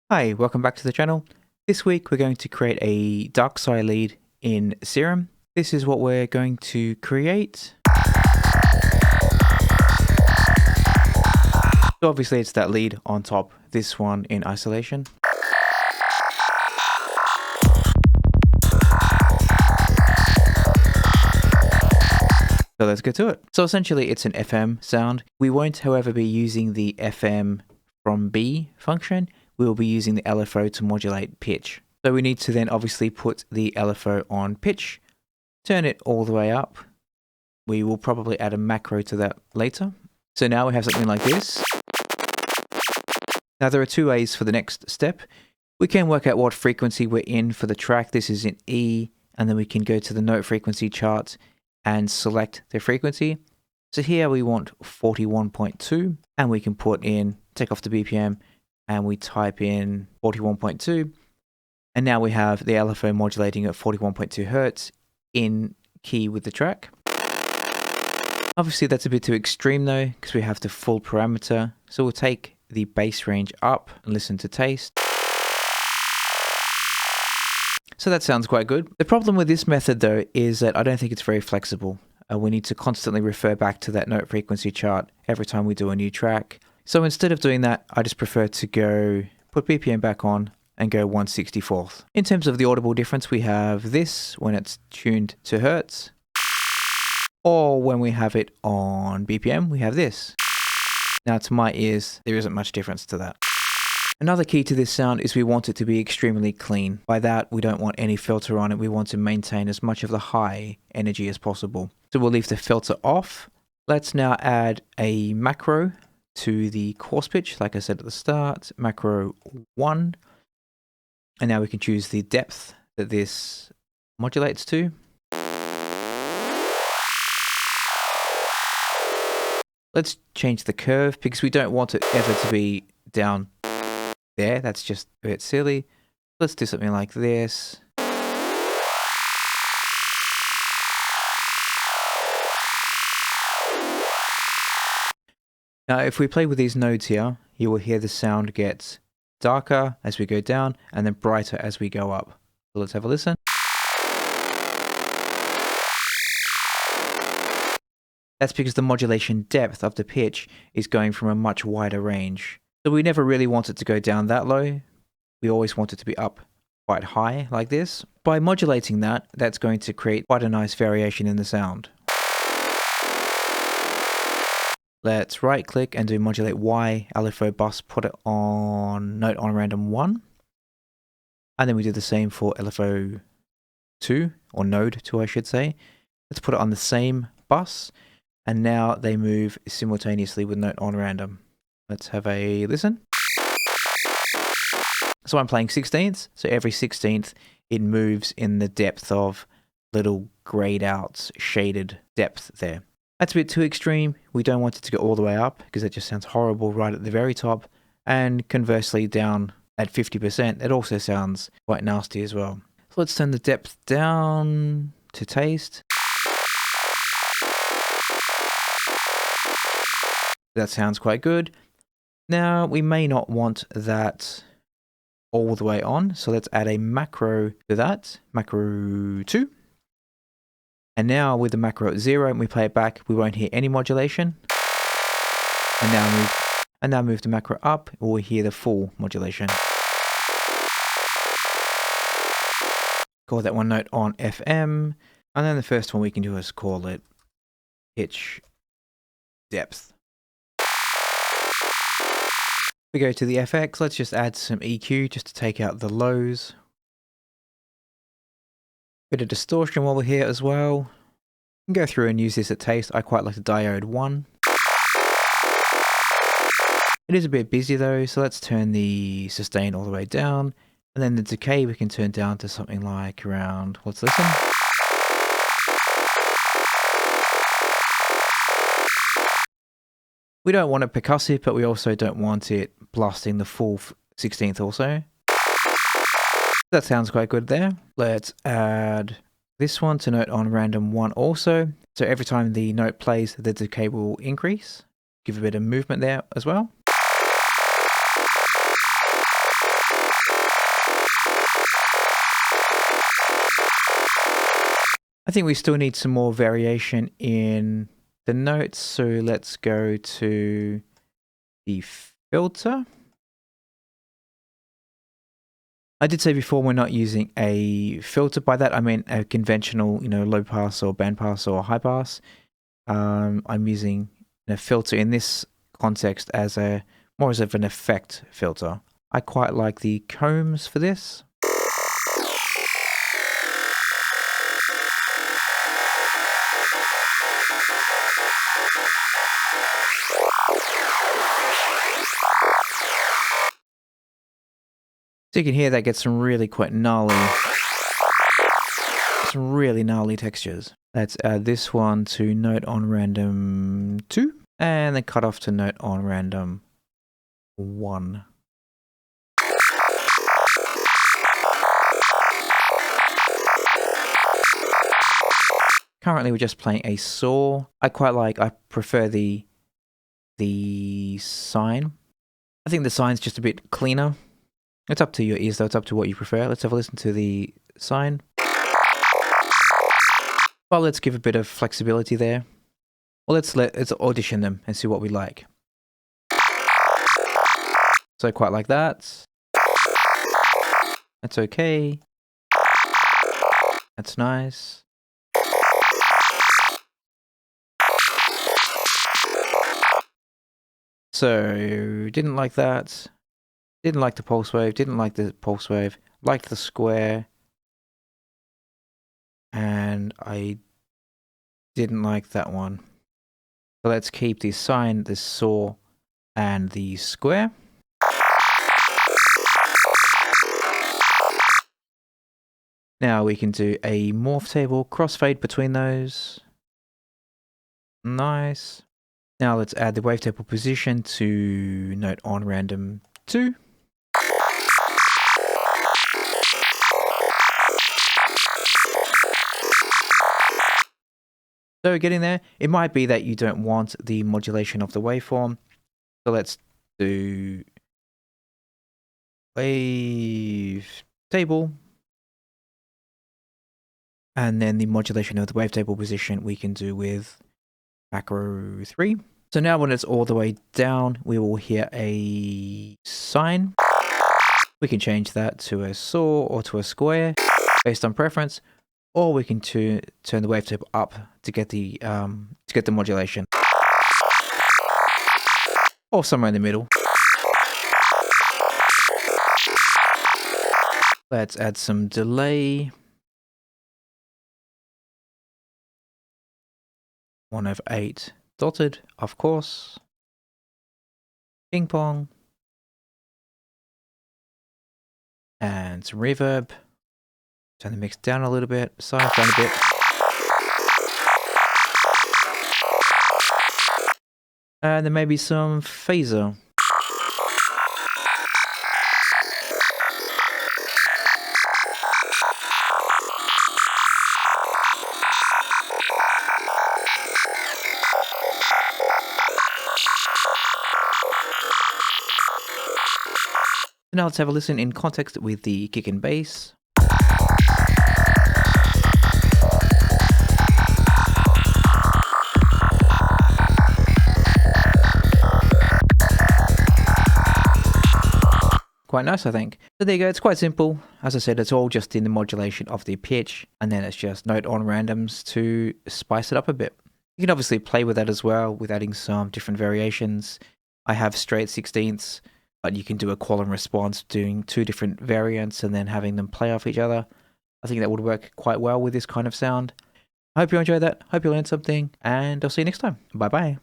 Hi, welcome back to the channel. This week we're going to create a Darkpsy lead in Serum. This is what we're going to create. So obviously it's that lead on top, this one in isolation. So let's get to it. So essentially it's an FM sound. We won't, however, be using the FM from B function. We'll be using the LFO to modulate pitch. So we need to then obviously put the LFO on pitch, turn it all the way up. We will probably add a macro to that later. So now we have something like this. Now there are two ways for the next step. We can work out what frequency we're in for the track. This is in E, and then we can go to the note frequency chart and select the frequency. So here we want 41.2, and we can put in, take off the BPM, and we type in 41.2, and now we have the LFO modulating at 41.2 Hertz in key with the track. Obviously that's a bit too extreme though, because we have the full parameter. So we'll take the bass range up and listen to taste. So that sounds quite good. The problem with this method though is that I don't think it's very flexible. We need to constantly refer back to that note frequency chart every time we do a new track. So instead of doing that, I just prefer to go put BPM back on and go 1/64th. In terms of the audible difference, we have this when it's tuned to Hertz, or when we have it on BPM, we have this. Now to my ears, there isn't much difference to that. Another key to this sound is we want it to be extremely clean. By that, we don't want any filter on it. We want to maintain as much of the high energy as possible. So we'll leave the filter off. Let's now add a macro to the coarse pitch, like I said at the start, macro 1. And now we can choose the depth that this modulates to. Let's change the curve because we don't want it ever to be down there. That's just a bit silly. Let's do something like this. Now, if we play with these nodes here, you will hear the sound get darker as we go down and then brighter as we go up. So let's have a listen. That's because the modulation depth of the pitch is going from a much wider range. So we never really want it to go down that low. We always want it to be up quite high like this. By modulating that, that's going to create quite a nice variation in the sound. Let's right click and do modulate Y, LFO bus, put it on note on random 1. And then we do the same for LFO 2, or node 2 I should say. Let's put it on the same bus. And now they move simultaneously with note on random. Let's have a listen. So I'm playing 16ths. So every 16th it moves in the depth of little grayed out shaded depth there. That's a bit too extreme. We don't want it to go all the way up because it just sounds horrible right at the very top. And conversely down at 50%, it also sounds quite nasty as well. So let's turn the depth down to taste. That sounds quite good. Now we may not want that all the way on. So let's add a macro to that, macro 2. And now with the macro at 0 and we play it back, we won't hear any modulation. And now move the macro up, we'll hear the full modulation. Call that one note on FM. And then the first one we can do is call it pitch depth. We go to the FX, let's just add some EQ just to take out the lows. Bit of distortion while we're here as well. You can go through and use this at taste. I quite like the diode 1. It is a bit busy though, so let's turn the sustain all the way down. And then the decay we can turn down to something like around, let's listen. We don't want it percussive, but we also don't want it blasting the full 16th also. That sounds quite good there. Let's add this one to note on random 1 also. So every time the note plays, the decay will increase. Give a bit of movement there as well. think we still need some more variation in the notes. So let's go to the filter. I did say before we're not using a filter. By that I mean a conventional, low pass or band pass or high pass. I'm using a filter in this context as more as of an effect filter. I quite like the combs for this. So you can hear that gets some really quite gnarly, some really gnarly textures. Let's add this one to note on random 2 and then cut off to note on random 1. Currently we're just playing a saw. I prefer the sine. I think the sine's just a bit cleaner. It's up to your ears though, it's up to what you prefer. Let's have a listen to the sine. Well, let's give a bit of flexibility there. Well, let's audition them and see what we like. So I quite like that. That's okay. That's nice. So, didn't like that. Didn't like the pulse wave. Didn't like the pulse wave. Liked the square. And I didn't like that one. So let's keep the sine, the saw, and the square. Now we can do a morph table, crossfade between those. Nice. Now let's add the wavetable position to note on random 2. So getting there, it might be that you don't want the modulation of the waveform. So let's do wave table. And then the modulation of the wavetable position we can do with macro 3. So now when it's all the way down, we will hear a sine. We can change that to a saw or to a square based on preference, or we can turn the wavetable up to get the modulation, or somewhere in the middle. Let's add some delay. 1/8 dotted, of course. Ping pong. And some reverb. Turn the mix down a little bit, size down a bit. And then maybe some phaser. Now let's have a listen in context with the kick and bass. Quite nice, I think. So there you go, it's quite simple. As I said, it's all just in the modulation of the pitch, and then it's just note on randoms to spice it up a bit. You can obviously play with that as well, with adding some different variations. I have straight 16ths, but you can do a call and response, doing 2 different variants and then having them play off each other. I think that would work quite well with this kind of sound. I hope you enjoyed that, hope you learned something, and I'll see you next time. Bye bye.